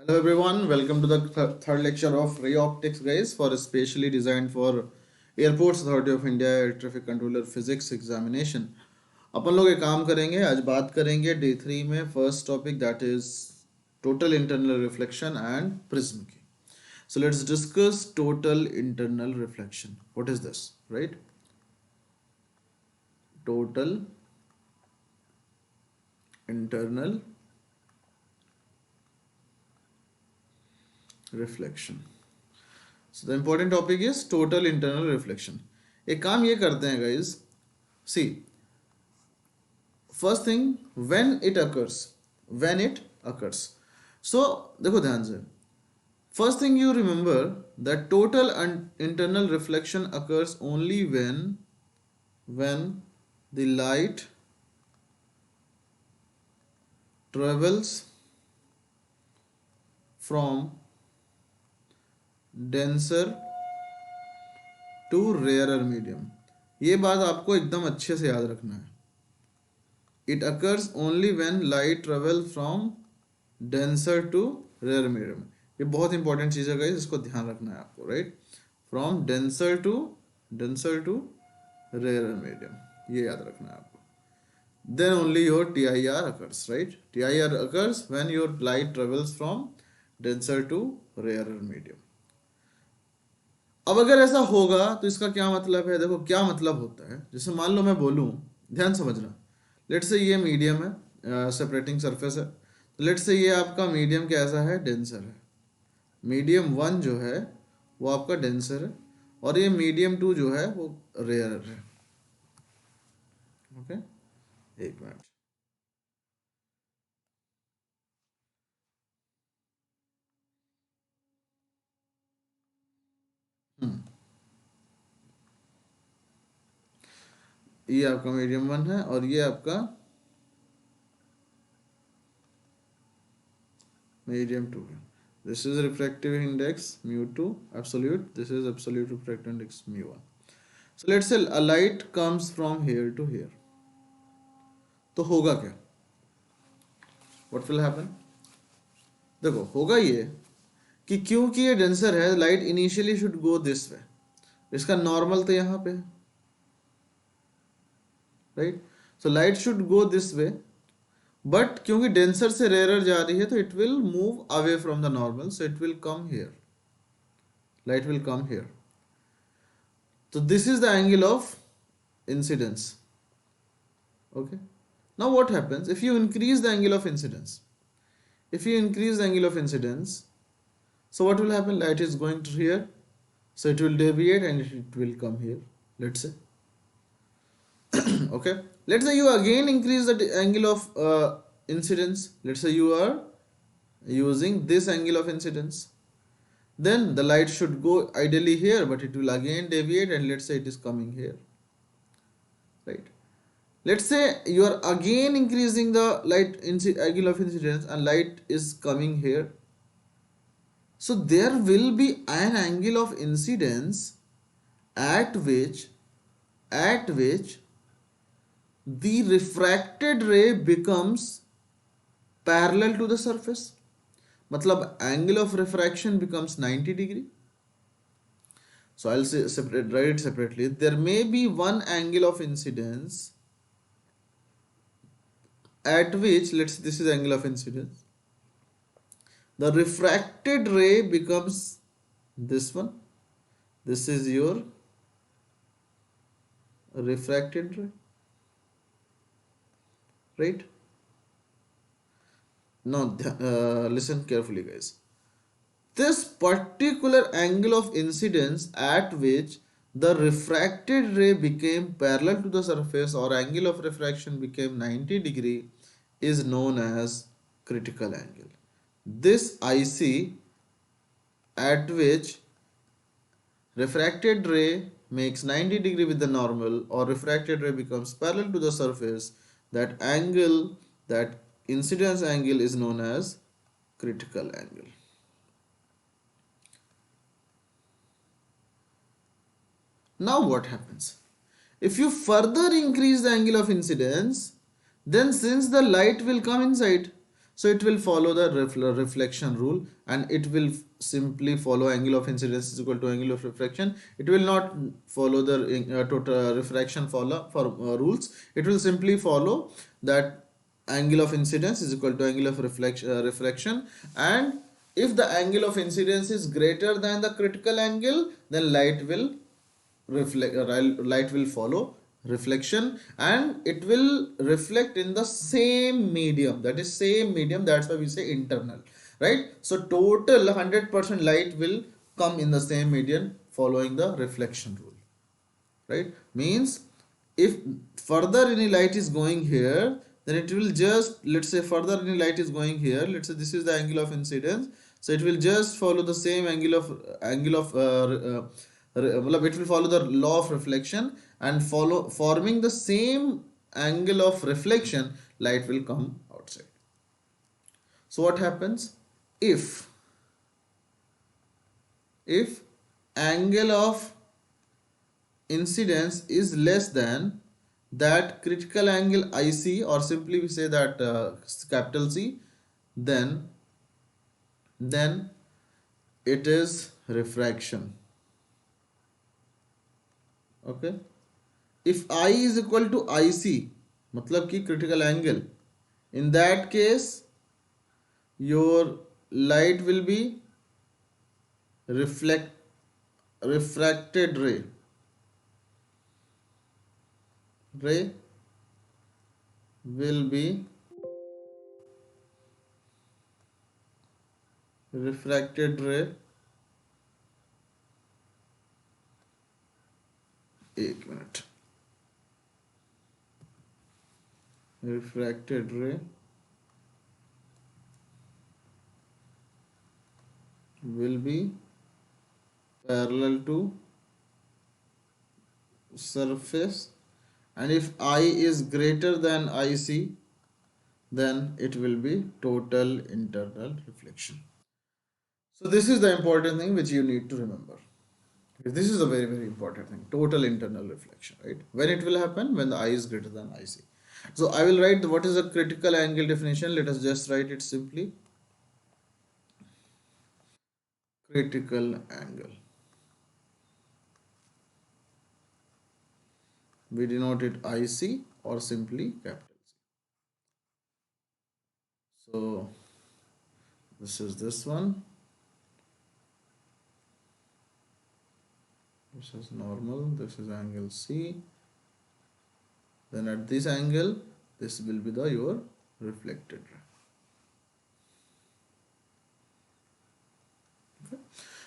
Hello everyone, welcome to the third lecture of Ray Optics guys for specially designed for Airports Authority of India Air Traffic Controller Physics Examination. अपन लोग एक काम करेंगे, आज बात करेंगे day 3 में first topic that is total internal reflection and prism की. So let's discuss total internal reflection. What is this, right? Total internal reflection. So the important topic is total internal reflection. एक काम ये करते हैं guys. See, first thing, when it occurs. So देखो ध्यान से. First thing you remember that total internal reflection occurs only when the light travels from denser to rarer medium. ये बात आपको एकदम अच्छे से याद रखना है. It occurs only when light travels from denser to rarer medium. ये बहुत इंपॉर्टेंट चीज़ है गाइस, इसको ध्यान रखना है आपको, right. From denser to rarer medium, ये याद रखना है आपको. Then only your TIR occurs, right? TIR occurs when your light travels from denser to rarer medium. अब अगर ऐसा होगा तो इसका क्या मतलब है? देखो क्या मतलब होता है. जैसे मान लो मैं बोलूं, ध्यान समझना. लेट्स से ये मीडियम है, सेपरेटिंग सरफेस है. तो लेट्स से ये आपका मीडियम कैसा है? डेंसर है. मीडियम 1 जो है वो आपका डेंसर है और ये मीडियम 2 जो है वो रेयर है. ओके, एक मिनट. ये आपका मीडियम 1 है और ये आपका मीडियम 2 है. This is refractive index mu2 absolute. This is absolute refractive index mu1. So let's say a light comes from here to here. तो होगा क्या? What will happen? देखो होगा ये कि क्योंकि ये डेंसर है, light initially should go this way. इसका नॉर्मल तो यहाँ पे है, right. So light should go this way, but क्योंकि डेंसर से रेयर जा रही है तो it will move away from the normal, so it will come here. Light will come here. तो this is the angle of incidence. Okay. Now what happens if you increase the angle of incidence? If you increase the angle of incidence, so what will happen? Light is going to here, so it will deviate and it will come here. Let's say. Okay. Let's say you again increase the angle of incidence. Let's say you are using this angle of incidence. Then the light should go ideally here, but it will again deviate and let's say it is coming here. Right. Let's say you are again increasing the light angle of incidence and light is coming here. So there will be an angle of incidence at which the refracted ray becomes parallel to the surface. मतलब angle of refraction becomes 90 degree. So I'll say write it separately. There may be one angle of incidence at which, let's say this is angle of incidence, the refracted ray becomes this one. This is your refracted ray, right? Now listen carefully guys. This particular angle of incidence at which the refracted ray became parallel to the surface or angle of refraction became 90 degree is known as critical angle. This IC at which refracted ray makes 90 degree with the normal or refracted ray becomes parallel to the surface, that angle, that incidence angle is known as critical angle. Now what happens? If you further increase the angle of incidence, then since the light will come inside, So it will follow the reflection rule, and it will simply follow angle of incidence is equal to angle of reflection. It will not follow the total refraction follow for rules. It will simply follow that angle of incidence is equal to angle of reflection, and if the angle of incidence is greater than the critical angle, then light will follow reflection, and it will reflect in the same medium, that is same medium, that's why we say internal, right? So total 100% light will come in the same medium following the reflection rule, right? Means if further any light is going here, then it will just, let's say further any light is going here, let's say this is the angle of incidence, so it will just follow the same it will follow the law of reflection, and follow forming the same angle of reflection, light will come outside. So what happens if angle of incidence is less than that critical angle IC, or simply we say that capital C, then it is refraction. Okay, if I is equal to IC, मतलब कि critical angle, in that case your light will be reflect refracted ray will be refracted ray, एक minute, refracted ray will be parallel to surface, and if I is greater than IC, then it will be total internal reflection. So this is the important thing which you need to remember. This is a very, very important thing. Total internal reflection, right? When it will happen? When the I is greater than IC. So I will write what is the critical angle definition. Let us just write it simply. Critical angle. We denote it IC or simply capital C. So this is this one. This is normal. This is angle C. Then at this angle, this will be the your reflected ray. Okay.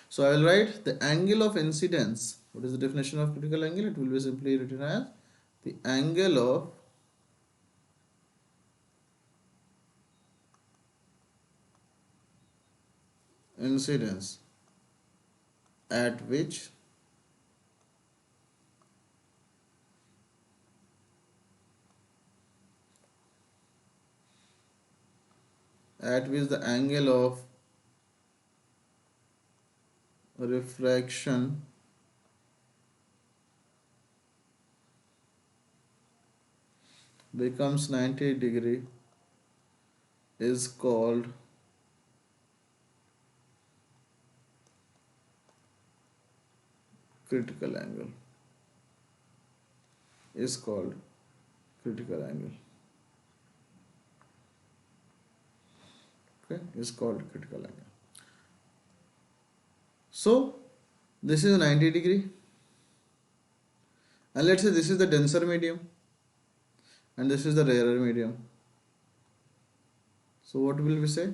So I will write the angle of incidence. What is the definition of critical angle? It will be simply written as the angle of incidence at which the angle of refraction becomes 90 degree is called critical angle. Is called critical angle. Okay, is called critical angle. So this is 90 degree, and let's say this is the denser medium and this is the rarer medium. So what will we say?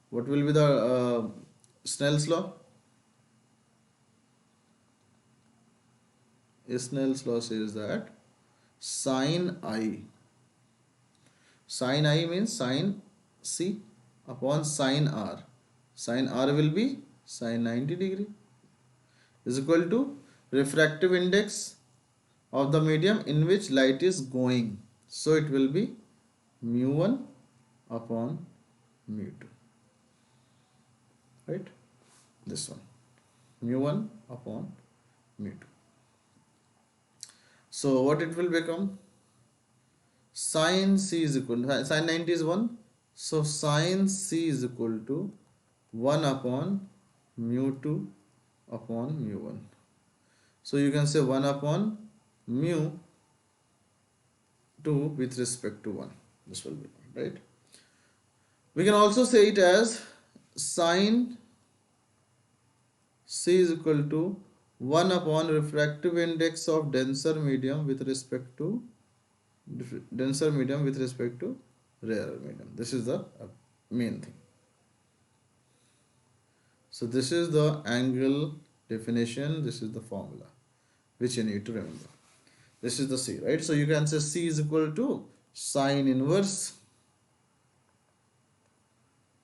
What will be the Snell's law? Snell's law says that sin I means sin C upon sin R. Sin R will be sin 90 degree is equal to refractive index of the medium in which light is going. So it will be mu1 upon mu2. Right? This one. Mu1 upon mu2. So what it will become? Sin C is equal to sin 90 is 1. So sine c is equal to 1 upon mu 2 upon mu 1. So you can say 1 upon mu 2 with respect to 1. This will be right. We can also say it as sine c is equal to 1 upon refractive index of denser medium with respect to rarer medium. This is the main thing. So this is the angle definition. This is the formula which you need to remember. This is the C, right? So you can say C is equal to sine inverse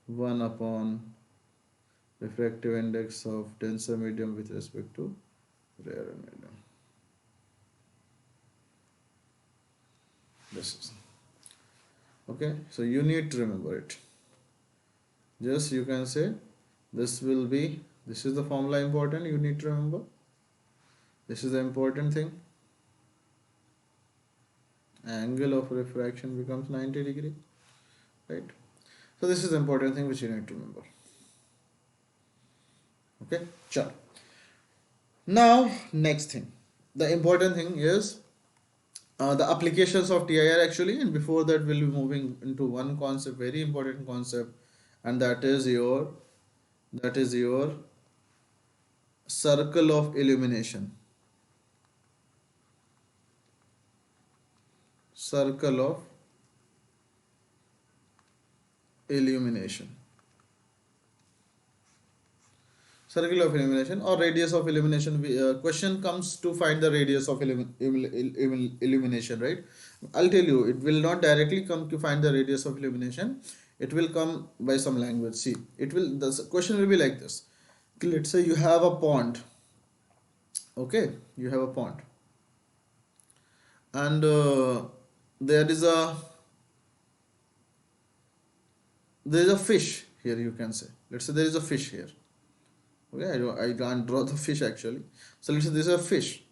1 upon refractive index of denser medium with respect to rarer medium. This is okay. So you need to remember it. Just you can say this will be, this is the formula important, you need to remember. This is the important thing. Angle of refraction becomes 90 degree, right? So this is the important thing which you need to remember. Okay, sure. Now next thing, the important thing is the applications of TIR actually, and before that we'll be moving into one concept, very important concept, and that is your circle of illumination. Circle of illumination. Circle of illumination or radius of illumination. Question comes to find the radius of illumination, right? I'll tell you, it will not directly come to find the radius of illumination. It will come by some language. See, the question will be like this. Let's say you have a pond. Okay, you have a pond, and there is a fish here. You can say, let's say there is a fish here. Okay, I can't draw the fish actually. So let's say this is a fish.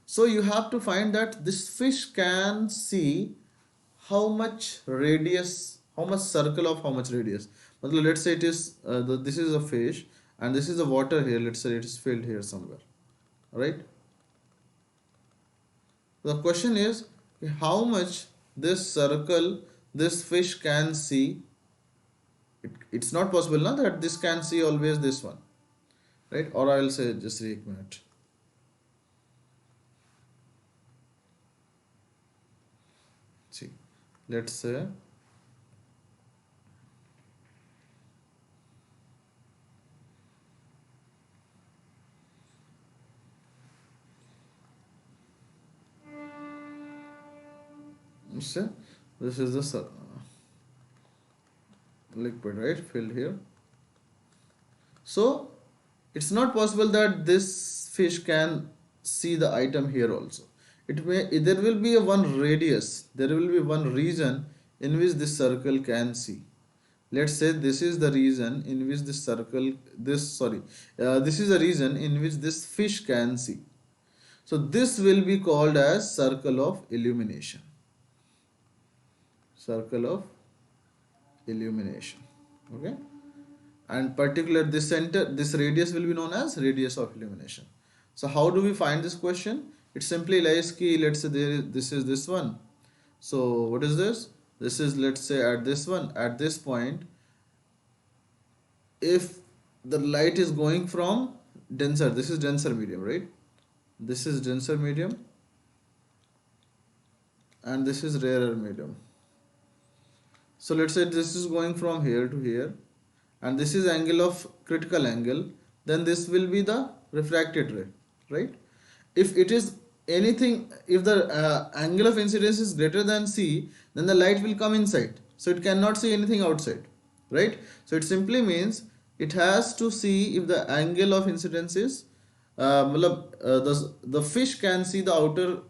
So you have to find that this fish can see how much radius, how much circle of how much radius. But let's say it is this is a fish and this is the water here. Let's say it is filled here somewhere. All right. The question is how much this circle, this fish can see. It's not possible now that this can see always this one, right? Or I'll say just wait a minute. See, let's say this is the liquid, right, filled here. So it's not possible that this fish can see the item here also. It may, there will be a one radius, there will be one region in which this circle can see. Let's say this is the region in which this circle, this is the region in which this fish can see. So this will be called as circle of illumination. Circle of illumination. Okay, and particular this radius will be known as radius of illumination. So how do we find this question? It simply lies key. Let's say this is this one. So what is this? This is, let's say, at this one, at this point, if the light is going from denser, this is denser medium, right? This is denser medium and this is rarer medium. So let's say this is going from here to here and this is angle of critical angle, then this will be the refracted ray, right? If it is anything, if the angle of incidence is greater than C, then the light will come inside, so it cannot see anything outside, right? So it simply means it has to see if the angle of incidence is the fish can see the outer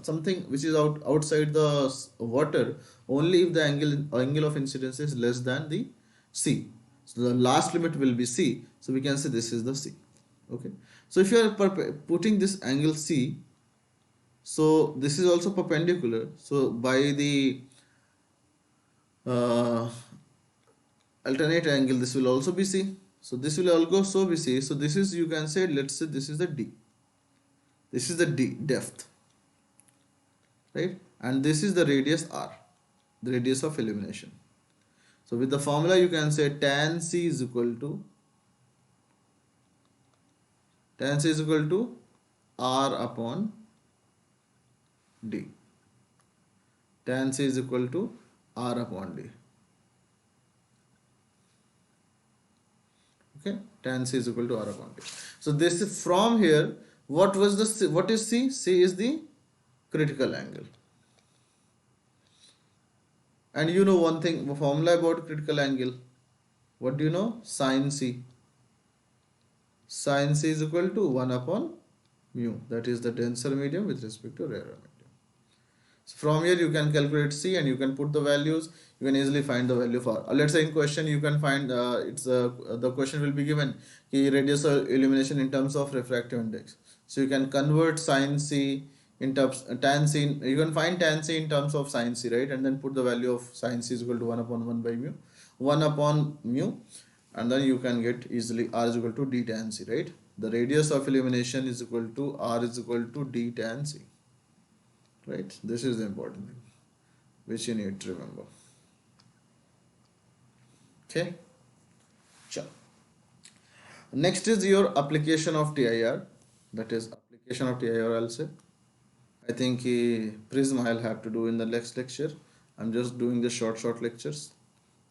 something which is outside the water only if the angle of incidence is less than the C. So the last limit will be C. So we can say this is the C. Okay. So if you are putting this angle C, so this is also perpendicular. So by the alternate angle, this will also be C. So this will also be C. So this is, you can say, let's say this is the D. This is the D depth, right? And this is the radius R, the radius of illumination. So with the formula you can say tan C is equal to R upon D. Tan C is equal to R upon D. Okay, tan C is equal to R upon D. So this is from here. What was the C? What is C? C is the critical angle. And you know one thing, formula about critical angle. What do you know? Sin C. Sin C is equal to 1 upon mu. That is the denser medium with respect to rarer medium. So from here you can calculate C and you can put the values. You can easily find the value for. Let's say in question you can find the question will be given radius of illumination in terms of refractive index. So you can convert sin C in terms tan C. You can find tan C in terms of sin C, right? And then put the value of sin C is equal to 1 upon 1 by mu, 1 upon mu, and then you can get easily R is equal to D tan C, right? The radius of illumination is equal to R is equal to D tan C. Right, this is the important thing which you need to remember. Okay, sure. Next is your application of TIR, that is application of TIR. I'll say, I think prism I'll have to do in the next lecture. I'm just doing the short lectures.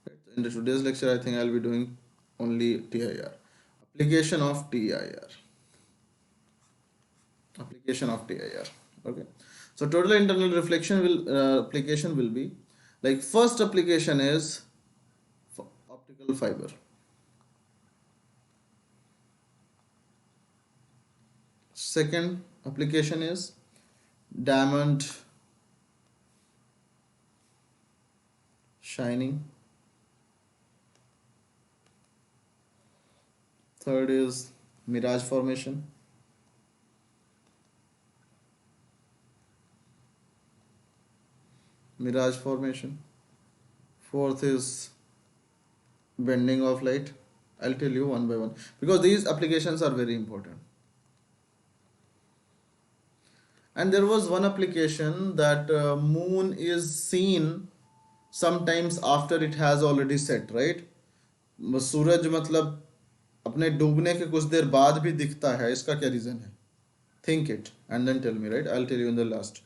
Right? In the today's lecture I think I'll be doing only TIR. Application of TIR. Application of TIR. Okay. So total internal reflection will application will be like, first application is optical fiber. Second application is diamond shining. Third is mirage formation. Fourth is bending of light. I'll tell you one by one because these applications are very important. And there was one application that moon is seen sometimes after it has already set, right? सूरज मतलब अपने डूबने के कुछ देर बाद भी दिखता है, इसका क्या रीजन है? Think it and then tell me, right? I'll tell you in the last.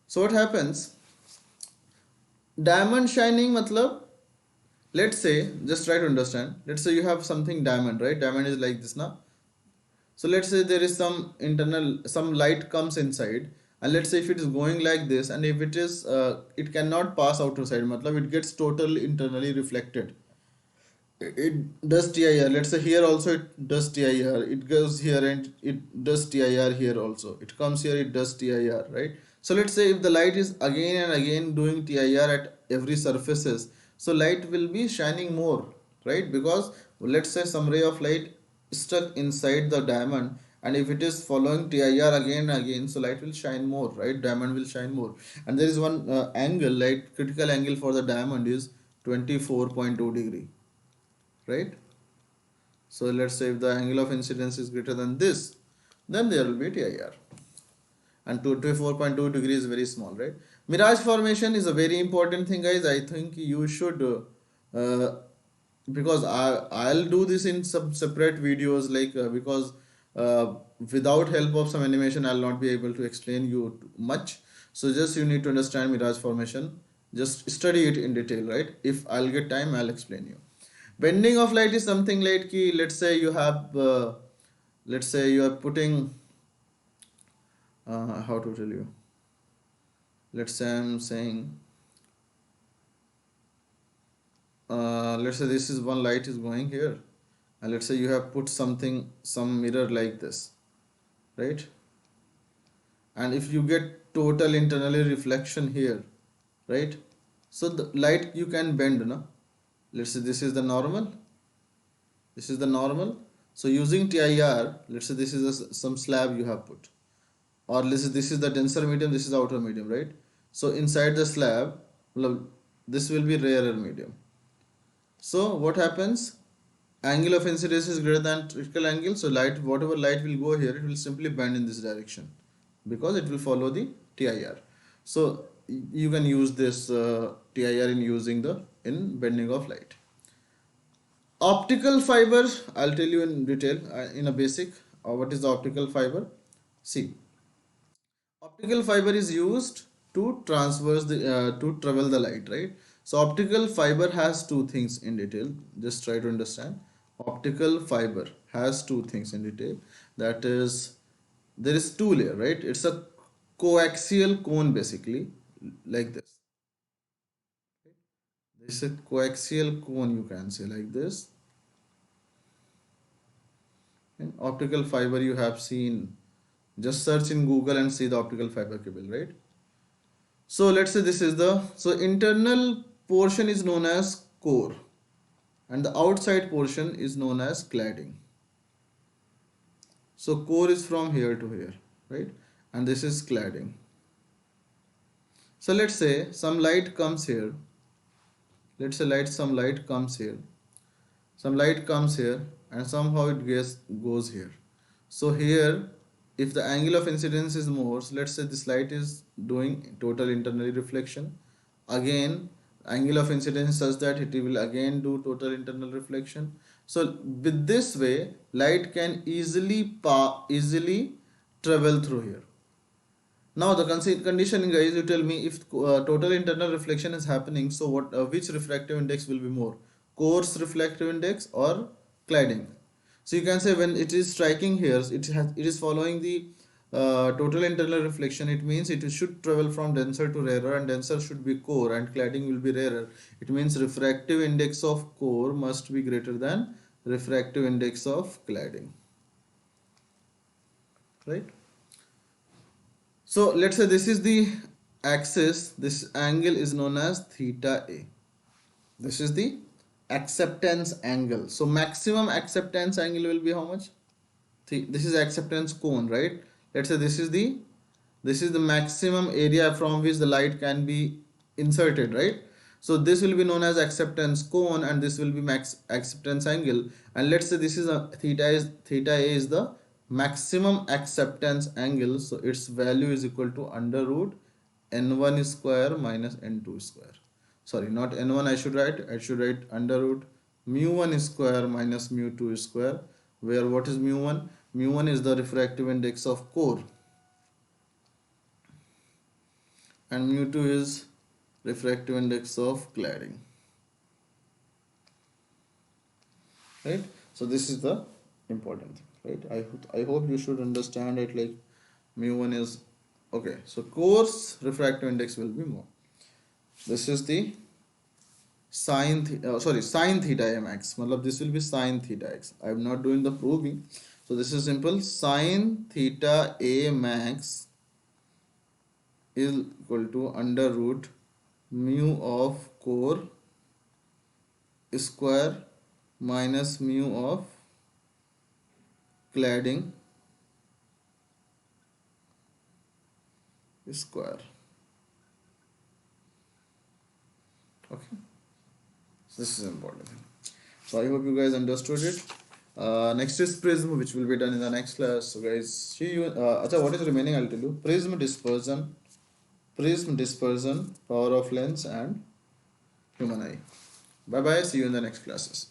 So what happens? Diamond shining matlab, let's say, just try to understand. Let's say you have something diamond, right? Diamond is like this now. So let's say there is some light comes inside, and let's say if it is going like this, and if it is, it cannot pass outside, matlab it gets totally internally reflected. It does TIR. Let's say here also it does TIR. It goes here and it does TIR here also. It comes here, it does TIR, right? So let's say if the light is again and again doing TIR at every surfaces, so light will be shining more, right? Because let's say some ray of light stuck inside the diamond, and if it is following TIR again and again, so light will shine more, right? Diamond will shine more. And there is one angle, like critical angle for the diamond is 24.2 degree, right? So let's say if the angle of incidence is greater than this, then there will be TIR. And 24.2 degrees is very small, right? Mirage formation is a very important thing, guys. I think you should, because I'll do this in some separate videos, like because without help of some animation, I'll not be able to explain you much. So just you need to understand mirage formation. Just study it in detail, right? If I'll get time, I'll explain you. Bending of light is something like ki, let's say you have, let's say you are putting, how to tell you, let's say I'm saying, let's say this is one light is going here, and let's say you have put something, some mirror like this, right? And if you get total internally reflection here, right? So the light you can bend, no? Let's say this is the normal, so using TIR, let's say this is some slab you have put, or let's say this is the denser medium, this is the outer medium, right? So inside the slab, this will be rarer medium. So what happens? Angle of incidence is greater than critical angle, so light, whatever light will go here, it will simply bend in this direction because it will follow the TIR. So you can use this TIR in using the in bending of light. Optical fiber, I'll tell you in detail in a basic. What is the optical fiber? See, optical fiber is used to transverse the to travel the light, right? So optical fiber has two things in detail. Just try to understand. Optical fiber has two things in detail. That is, there is two layer, right? It's a coaxial cone basically, like this. This is a coaxial cone, you can say like this. And optical fiber you have seen. Just search in Google and see the optical fiber cable, right? So let's say this is the, so internal portion is known as core and the outside portion is known as cladding. So core is from here to here, right? And this is cladding. So let's say some light comes here. Let's say some light comes here. Some light comes here and somehow it goes here. So here, if the angle of incidence is more, so let's say this light is doing total internal reflection. Again, angle of incidence is such that it will again do total internal reflection. So with this way, light can easily travel through here. Now the condition, guys, you tell me if total internal reflection is happening, so what which refractive index will be more, coarse refractive index or cladding? So you can say when it is striking here, it is following the total internal reflection. It means it should travel from denser to rarer, and denser should be core, and cladding will be rarer. It means refractive index of core must be greater than refractive index of cladding, right? So let's say this is the axis, this angle is known as theta A. This is the acceptance angle. So maximum acceptance angle will be how much? This is acceptance cone, right? Let's say this is the maximum area from which the light can be inserted, right? So this will be known as acceptance cone and this will be max acceptance angle, and let's say this is a theta A is the maximum acceptance angle, so its value is equal to under root n1 square minus n2 square. Sorry, not n1, I should write under root mu1 square minus mu2 square, where what is mu1? Mu1 is the refractive index of core and mu2 is refractive index of cladding, right? So this is the important thing, right? I hope you should understand it, like mu1 is okay. So coarse refractive index will be more. This is the sin theta a max. Matlab this will be sin theta x. I am not doing the proving. So this is simple. Sin theta a max is equal to under root mu of core square minus mu of cladding square. Okay, so this is important. So I hope you guys understood it. Next is prism, which will be done in the next class. So guys, see you. What is remaining? I'll tell you. Prism dispersion, power of lens, and human eye. Bye bye. See you in the next classes.